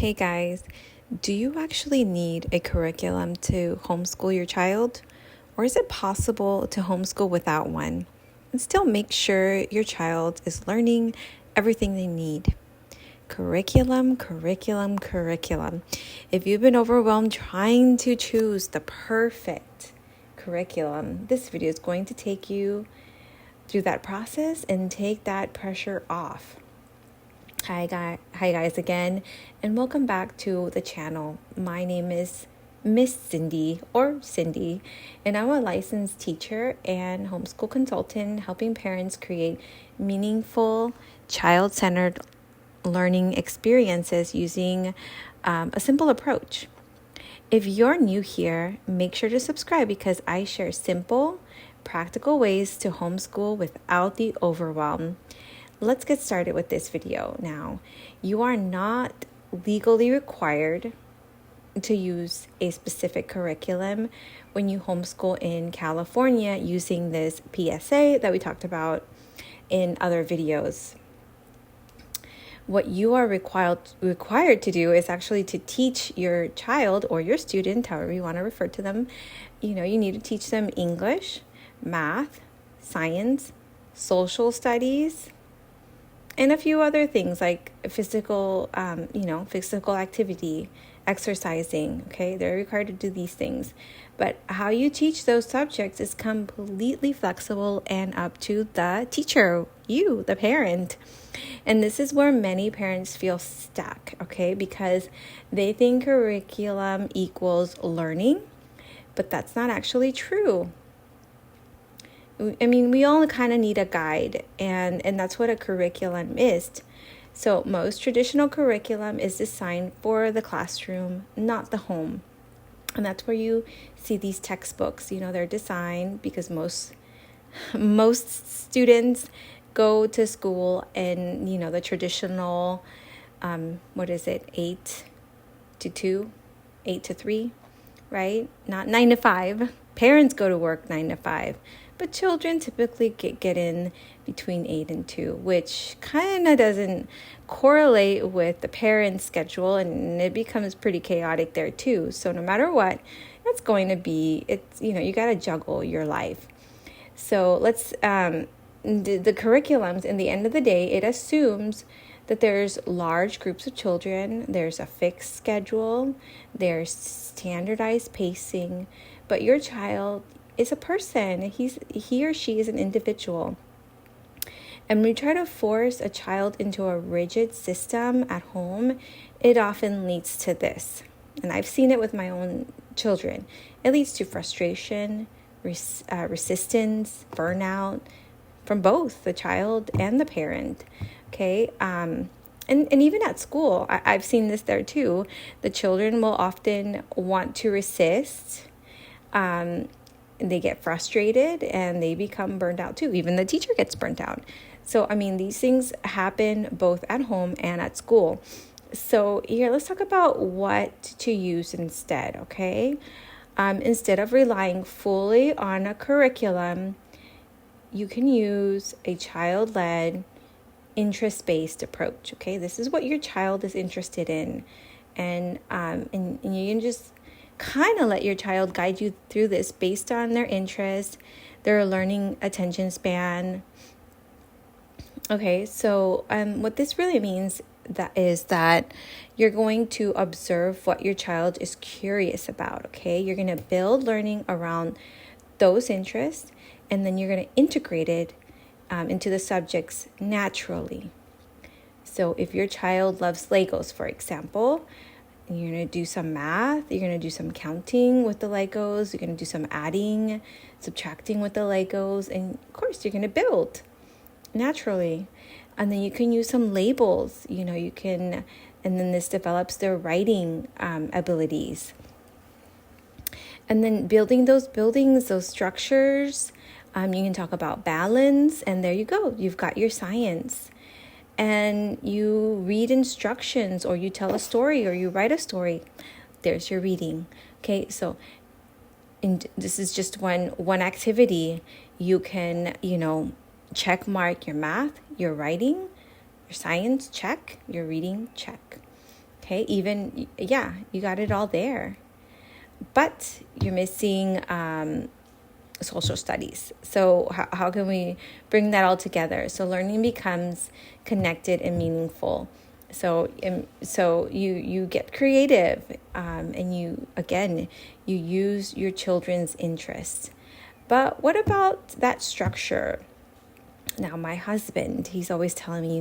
Hey guys, do you actually need a curriculum to homeschool your child? Or is it possible to homeschool without one and still make sure your child is learning everything they need? Curriculum. If you've been overwhelmed trying to choose the perfect curriculum, this video is going to take you through that process and take that pressure off. Hi guys again, and welcome back to the channel. My name is Miss Cindy, and I'm a licensed teacher and homeschool consultant helping parents create meaningful, child-centered learning experiences using a simple approach. If you're new here, make sure to subscribe because I share simple, practical ways to homeschool without the overwhelm. Let's get started with this video now. You are not legally required to use a specific curriculum when you homeschool in California using this PSA that we talked about in other videos. What you are required to do is actually to teach your child or your student, however you want to refer to them. You need to teach them English, math, science, social studies, and a few other things like physical activity, exercising, okay? They're required to do these things. But how you teach those subjects is completely flexible and up to the teacher, you, the parent. And this is where many parents feel stuck, okay? Because they think curriculum equals learning, but that's not actually true. I mean, we all kind of need a guide, and that's what a curriculum is. So most traditional curriculum is designed for the classroom, not the home. And that's where you see these textbooks. They're designed because most students go to school in, the traditional, 8 to 2, 8 to 3, right? Not 9 to 5. Parents go to work 9 to 5. But children typically get in between 8 and 2, which kind of doesn't correlate with the parent's schedule, and it becomes pretty chaotic there too. So no matter what, it's going to be, you got to juggle your life. So let's, the curriculums, in the end of the day, it assumes that there's large groups of children, there's a fixed schedule, there's standardized pacing, but your child is a person. He or she is an individual. And when we try to force a child into a rigid system at home, it often leads to this. And I've seen it with my own children. It leads to frustration, resistance, burnout from both the child and the parent. Okay. And even at school, I've seen this there too. The children will often want to resist. They get frustrated and they become burned out too. Even the teacher gets burnt out. So, these things happen both at home and at school. So here, let's talk about what to use instead, okay? Instead of relying fully on a curriculum, you can use a child-led, interest-based approach, okay? This is what your child is interested in. And you can just kind of let your child guide you through this based on their interest, their learning attention span. Okay, so what this really means is that you're going to observe what your child is curious about, okay? You're going to build learning around those interests, and then you're going to integrate it into the subjects naturally. So if your child loves Legos, for example, you're going to do some math, you're going to do some counting with the Legos, you're going to do some adding, subtracting with the Legos, and of course you're going to build naturally. And then you can use some labels, and then this develops their writing abilities. And then building those buildings, those structures, you can talk about balance, and there you go, you've got your science. And you read instructions, or you tell a story, or you write a story. There's your reading. Okay, so this is just one activity. You can, check mark your math, your writing, your science, check, your reading, check. Okay, even, yeah, you got it all there. But you're missing social studies. So how can we bring that all together? So learning becomes connected and meaningful. So you get creative, and you use your children's interests. But what about that structure? Now, my husband, he's always telling me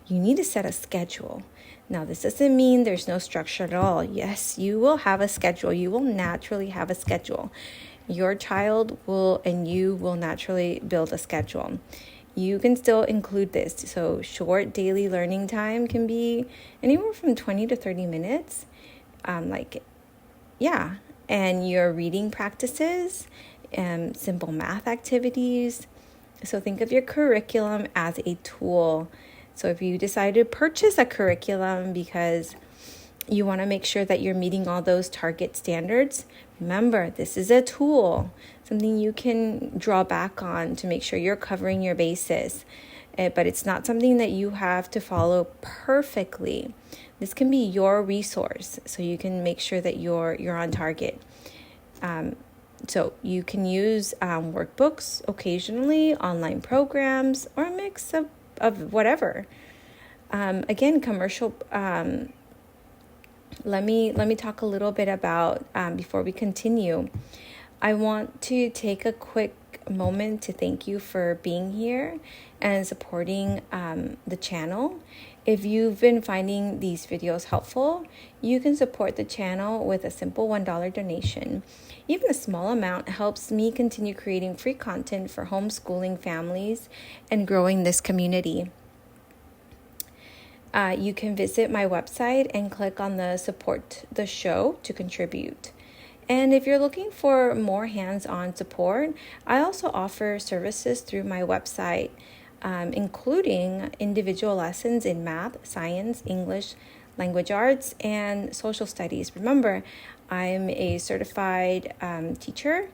you need to set a schedule. Now, this doesn't mean there's no structure at all. Yes, you will have a schedule. You will naturally have a schedule. Your child will, and you will naturally build a schedule. You can still include this. So short daily learning time can be anywhere from 20 to 30 minutes. And your reading practices, simple math activities. So think of your curriculum as a tool. So if you decide to purchase a curriculum because you want to make sure that you're meeting all those target standards, remember, this is a tool, something you can draw back on to make sure you're covering your bases. But it's not something that you have to follow perfectly. This can be your resource, so you can make sure that you're on target. So you can use workbooks occasionally, online programs, or a mix of whatever. Again, commercial. Let me talk a little bit about, before we continue, I want to take a quick moment to thank you for being here and supporting the channel. If you've been finding these videos helpful, you can support the channel with a simple $1 donation. Even a small amount helps me continue creating free content for homeschooling families and growing this community. You can visit my website and click on the support the show to contribute. And if you're looking for more hands-on support, I also offer services through my website, including individual lessons in math, science, English, language arts, and social studies. Remember, I'm a certified teacher.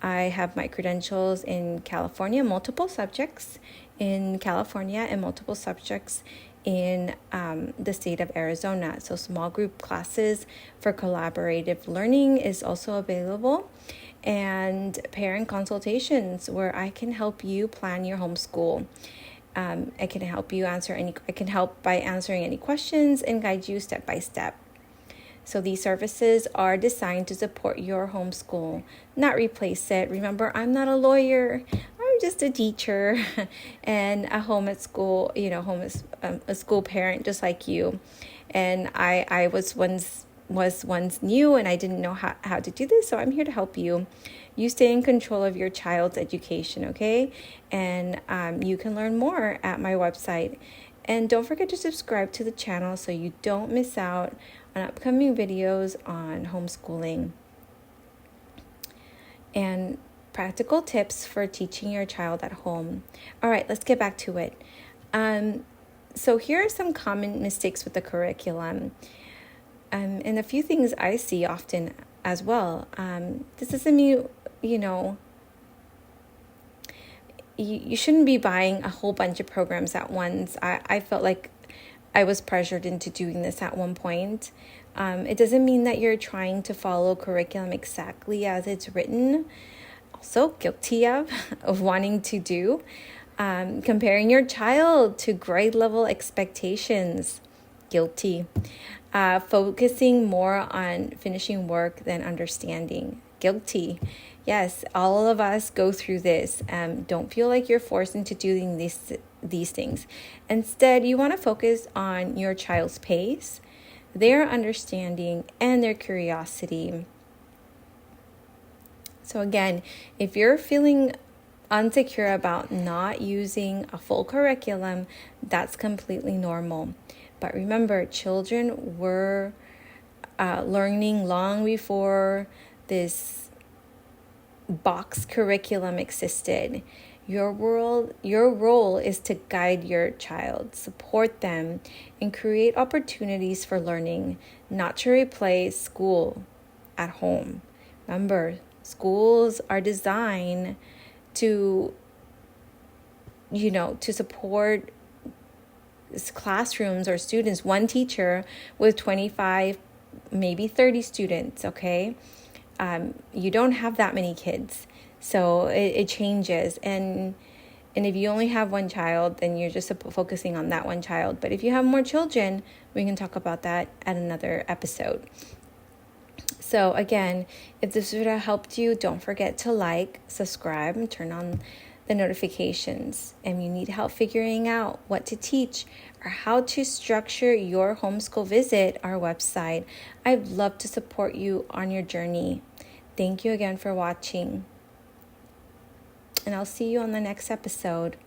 I have my credentials in California, multiple subjects in California, and multiple subjects in the state of Arizona. So small group classes for collaborative learning is also available, and parent consultations where I can help you plan your homeschool. I can help by answering any questions and guide you step by step. So these services are designed to support your homeschool, not replace it. Remember, I'm not a lawyer. I'm just a teacher and a a school parent just like you. And I was once new, and I didn't know how to do this. So I'm here to help you. You stay in control of your child's education, okay? And you can learn more at my website. And don't forget to subscribe to the channel so you don't miss out on upcoming videos on homeschooling and practical tips for teaching your child at home. All right, let's get back to it. So here are some common mistakes with the curriculum, and a few things I see often as well. This doesn't mean, you shouldn't be buying a whole bunch of programs at once. I felt like I was pressured into doing this at one point. It doesn't mean that you're trying to follow curriculum exactly as it's written. Also guilty of wanting to do. Comparing your child to grade level expectations. Guilty. Focusing more on finishing work than understanding. Guilty. Yes, all of us go through this. Don't feel like you're forced into doing these things. Instead, you want to focus on your child's pace, their understanding, and their curiosity. So again, if you're feeling insecure about not using a full curriculum, that's completely normal. But remember, children were learning long before this box curriculum existed. Your role is to guide your child, support them, and create opportunities for learning, not to replace school at home. Remember, schools are designed to support classrooms or students, one teacher with 25, maybe 30 students, okay? You don't have that many kids. So it changes. And if you only have one child, then you're just focusing on that one child. But if you have more children, we can talk about that at another episode. So again, if this video helped you, don't forget to like, subscribe, and turn on the notifications. And you need help figuring out what to teach or how to structure your homeschool visit our website. I'd love to support you on your journey. Thank you again for watching. And I'll see you on the next episode.